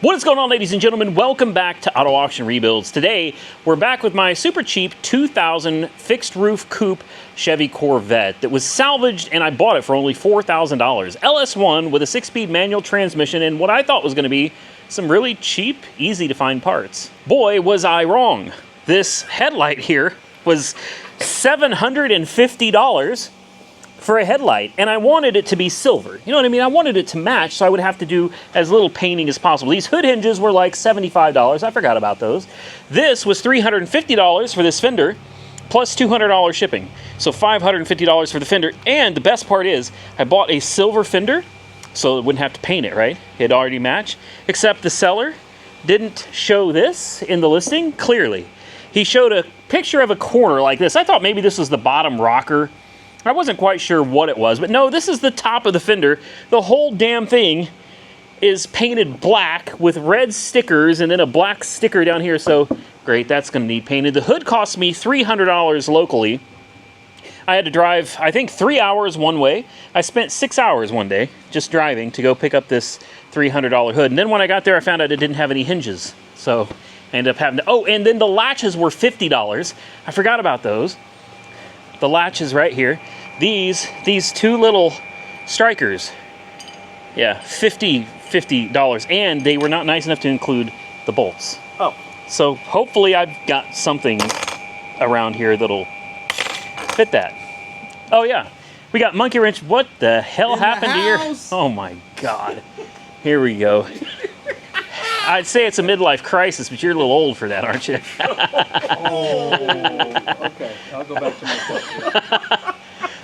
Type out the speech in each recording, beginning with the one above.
What is going on, ladies and gentlemen? Welcome back to Auto Auction Rebuilds. Today, we're back with my super cheap 2000 fixed roof coupe Chevy Corvette that was salvaged, and I bought it for only $4,000. LS1 with a 6-speed manual transmission and what I thought was going to be some really cheap, easy to find parts. Boy, was I wrong. This headlight here was $750 for a headlight, and I wanted it to be silver. You know what I mean? I wanted it to match, so I would have to do as little painting as possible. These hood hinges were like $75. I forgot about those. This was $350 for this fender, plus $200 shipping. So $550 for the fender, and the best part is, I bought a silver fender, so it wouldn't have to paint it, right? It already matched, except the seller didn't show this in the listing clearly. He showed a picture of a corner like this. I thought maybe this was the bottom rocker. I wasn't quite sure what it was, but no, this is the top of the fender. The whole damn thing is painted black with red stickers and then a black sticker down here, so great, that's gonna need painted. The hood cost me $300 locally. I had to drive, I think, 3 hours one way. I spent 6 hours one day just driving to go pick up this $300 hood. And then when I got there, I found out it didn't have any hinges. So I ended up having to, oh, and then the latches were $50. I forgot about those. The latches right here. These two little strikers. Yeah, $50. And they were not nice enough to include the bolts. Oh. So hopefully I've got something around here that'll fit that. Oh yeah, we got monkey wrench. What the hell happened to your... Oh my God. Here we go. I'd say it's a midlife crisis, but you're a little old for that, aren't you? Oh, okay. I'll go back to my question.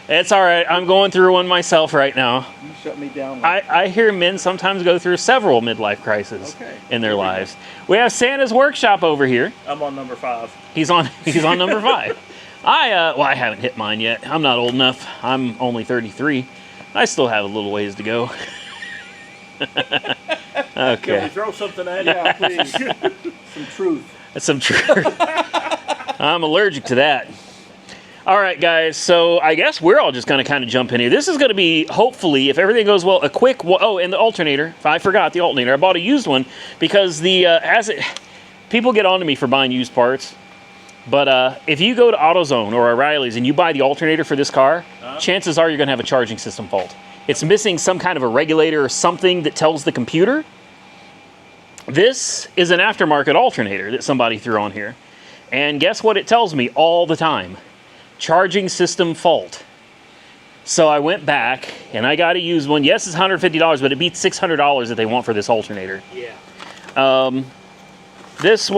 It's all right. I'm going through one myself right now. You shut me down. I hear men sometimes go through several midlife crises in their lives. We have Santa's Workshop over here. I'm on number 5. He's on number 5. I haven't hit mine yet. I'm not old enough. I'm only 33. I still have a little ways to go. Okay. Can we throw something at you? Yeah, please. Some truth. Some truth. I'm allergic to that. All right, guys. So I guess we're all just going to kind of jump in here. This is going to be, hopefully, if everything goes well, a quick. Oh, and the alternator. I forgot the alternator. I bought a used one because people get on to me for buying used parts. But if you go to AutoZone or O'Reilly's and you buy the alternator for this car, chances are you're going to have a charging system fault. It's missing some kind of a regulator or something that tells the computer. This is an aftermarket alternator that somebody threw on here. And guess what it tells me all the time? Charging system fault. So I went back and I got to use one. Yes, it's $150, but it beats $600 that they want for this alternator. Yeah. This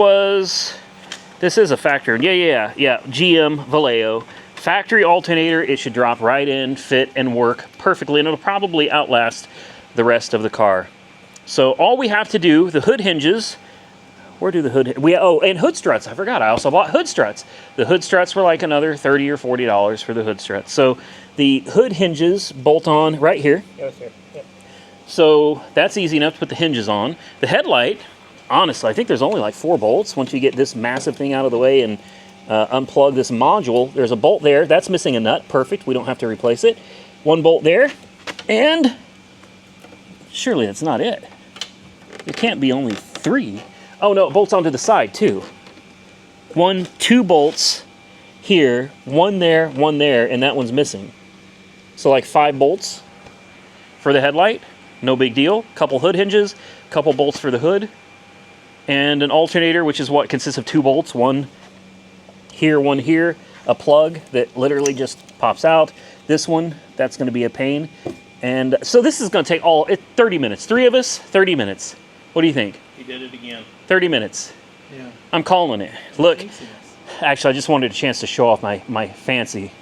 is a factory. Yeah. GM Vallejo. Factory alternator. It should drop right in, fit, and work perfectly, and it'll probably outlast the rest of the car. So all we have to do, the hood hinges. Where do the hood... and hood struts. I forgot. I also bought hood struts. The hood struts were like another $30 or $40 for the hood struts. So the hood hinges bolt on right here. Yes, sir. Yep. So that's easy enough to put the hinges on. The headlight, honestly, I think there's only like 4 bolts. Once you get this massive thing out of the way and unplug this module, there's a bolt there. That's missing a nut. Perfect. We don't have to replace it. 1 bolt there. And surely that's not it. It can't be only 3. Oh no, it bolts onto the side too. 2 bolts here, 1 there, 1 there, and that one's missing. So like 5 bolts for the headlight. No big deal. Couple hood hinges, couple bolts for the hood, and an alternator, which is what consists of 2 bolts, 1 here, a plug that literally just pops out. This one, that's going to be a pain. And so this is going to take 30 minutes. 3 of us, 30 minutes. What do you think? He did it again. 30 minutes. Yeah. I'm calling it. Look, actually, I just wanted a chance to show off my fancy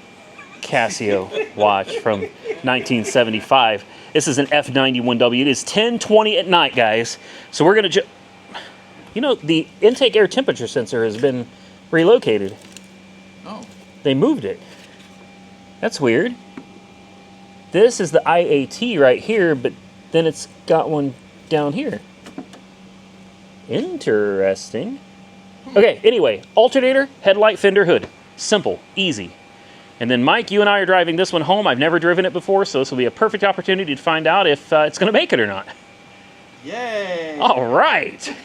Casio watch from 1975. This is an F91W. It is 10:20 at night, guys. So we're going to... the intake air temperature sensor has been relocated. Oh. They moved it. That's weird. This is the IAT right here, but then it's got one down here. Interesting. Okay, anyway, alternator, headlight, fender, hood. Simple, easy. And then Mike, you and I are driving this one home. I've never driven it before, so this will be a perfect opportunity to find out if it's going to make it or not. Yay! All right.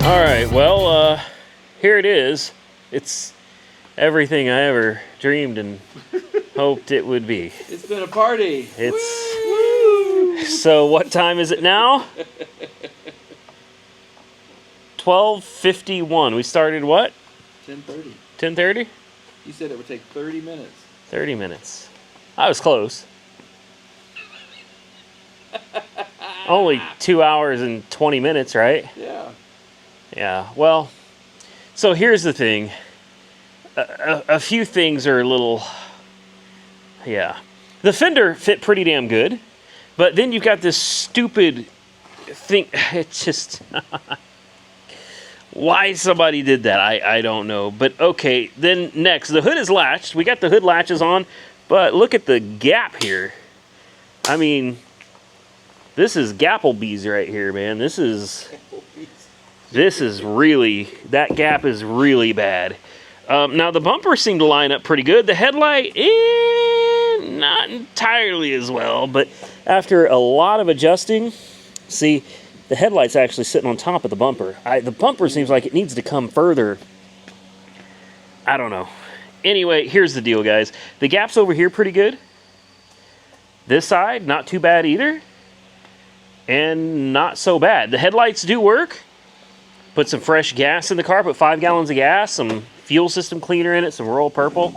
All right, well, here it is. It's everything I ever dreamed and hoped it would be. It's been a party. It's Woo! So what time is it now? 12:51. We started what? 10:30. 10:30? You said it would take 30 minutes. 30 minutes. I was close. Only 2 hours and 20 minutes, right? Yeah. Yeah, well, so here's the thing. A few things are a little, yeah. The fender fit pretty damn good, but then you've got this stupid thing. It's just, why somebody did that, I don't know. But okay, then next, the hood is latched. We got the hood latches on, but look at the gap here. I mean, this is Gapplebee's right here, man. This is really, that gap is really bad. Now the bumpers seem to line up pretty good. The headlight, not entirely as well, but after a lot of adjusting, see, the headlight's actually sitting on top of the bumper. The bumper seems like it needs to come further. I don't know. Anyway, here's the deal, guys. The gap's over here pretty good. This side, not too bad either. And not so bad. The headlights do work. Put some fresh gas in the car, put 5 gallons of gas, some fuel system cleaner in it, some Royal Purple.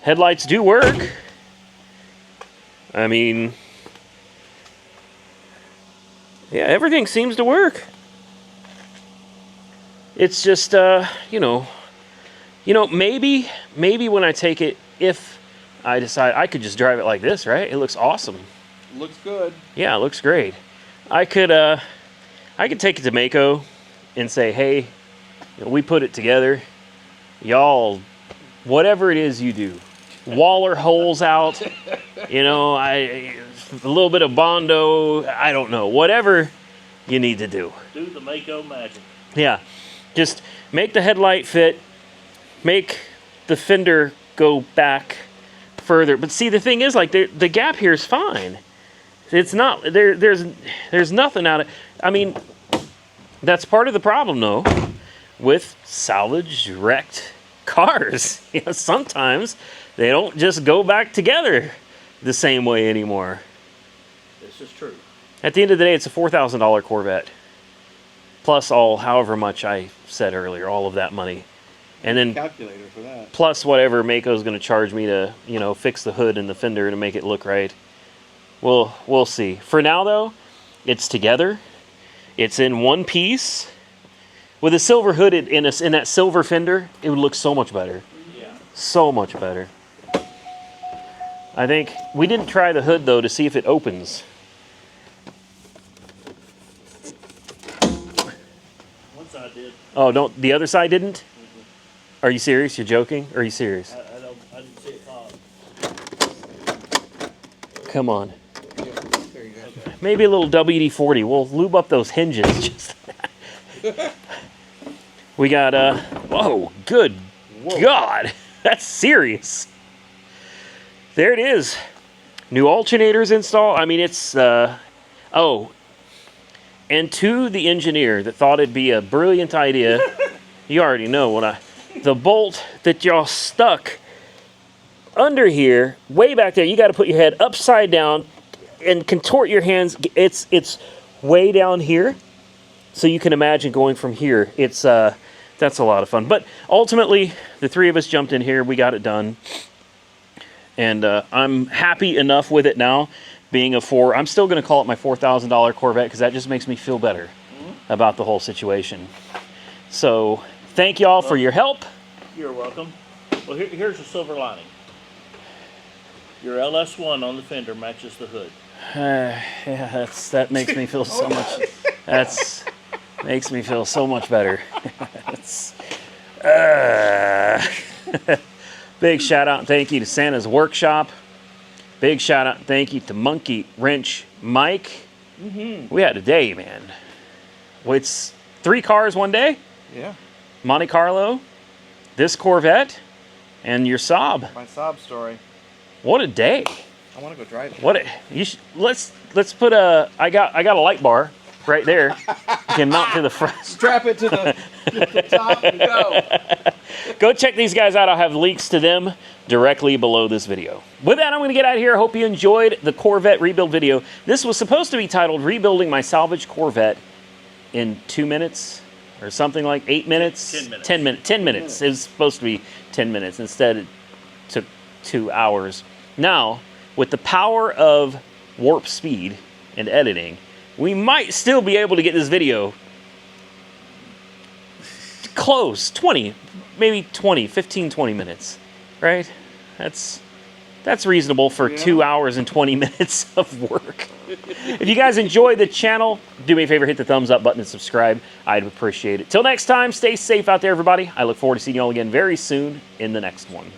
Headlights do work. I mean, yeah, everything seems to work. It's just, maybe when I take it, if I decide I could just drive it like this, right? It looks awesome. Looks good. Yeah, it looks great. I could take it to Mako and say, hey, we put it together. Y'all, whatever it is you do, waller holes out, a little bit of Bondo, I don't know, whatever you need to do. Do the Mako magic. Yeah, just make the headlight fit, make the fender go back further. But see, the thing is, like, the gap here is fine. It's not, there's nothing out of, I mean, that's part of the problem, though. with salvaged, wrecked cars. You know, sometimes they don't just go back together the same way anymore. This is true. At the end of the day, it's a $4,000 Corvette. Plus however much I said earlier, all of that money. And then Calculator for that. plus whatever Mako's going to charge me to, you know, fix the hood and the fender to make it look right. We'll see. For now, though, it's together. It's in one piece. With a silver hood in that silver fender, it would look so much better. Yeah. So much better. I think we didn't try the hood, though, to see if it opens. One side did. Oh, don't the other side didn't? Are you serious? You're joking? Or are you serious? I didn't see it pop. Come on. There you go. Maybe a little WD-40. We'll lube up those hinges. Just we got, whoa, good God. That's serious. There it is. New alternators installed. I mean, it's, oh. And to the engineer that thought it'd be a brilliant idea, you already know the bolt that y'all stuck under here, way back there, you got to put your head upside down and contort your hands. It's way down here, so you can imagine going from here. It's that's a lot of fun. But ultimately, the three of us jumped in here. We got it done, and I'm happy enough with it now. Being I'm still going to call it my $4,000 Corvette because that just makes me feel better about the whole situation. So thank y'all for your help. You're welcome. Well, here's the silver lining. Your LS1 on the fender matches the hood. Yeah, that makes me feel so much. Makes me feel so much better. Big shout out and thank you to Santa's Workshop. Big shout out and thank you to Monkey Wrench Mike. We had a day, man. Well, it's 3 cars one day. Yeah. Monte Carlo, this Corvette, and your Saab. My sob story. What a day! I want to go drive it. What a, you should, let's put a. I got a light bar right there. You can mount to the front. Strap it to the top and go. Go check these guys out. I'll have links to them directly below this video. With that, I'm going to get out of here. I hope you enjoyed the Corvette rebuild video. This was supposed to be titled "Rebuilding My Salvaged Corvette in 2 minutes." Or something like 8 minutes? 10 minutes. 10 minutes. 10 minutes. It was supposed to be 10 minutes. Instead, it took 2 hours. Now, with the power of warp speed and editing, we might still be able to get this video close. 20, maybe 20, 15, 20 minutes. Right? That's reasonable for 2 hours and 20 minutes of work. If you guys enjoy the channel, do me a favor, hit the thumbs up button and subscribe. I'd appreciate it. Till next time, stay safe out there, everybody. I look forward to seeing you all again very soon in the next one.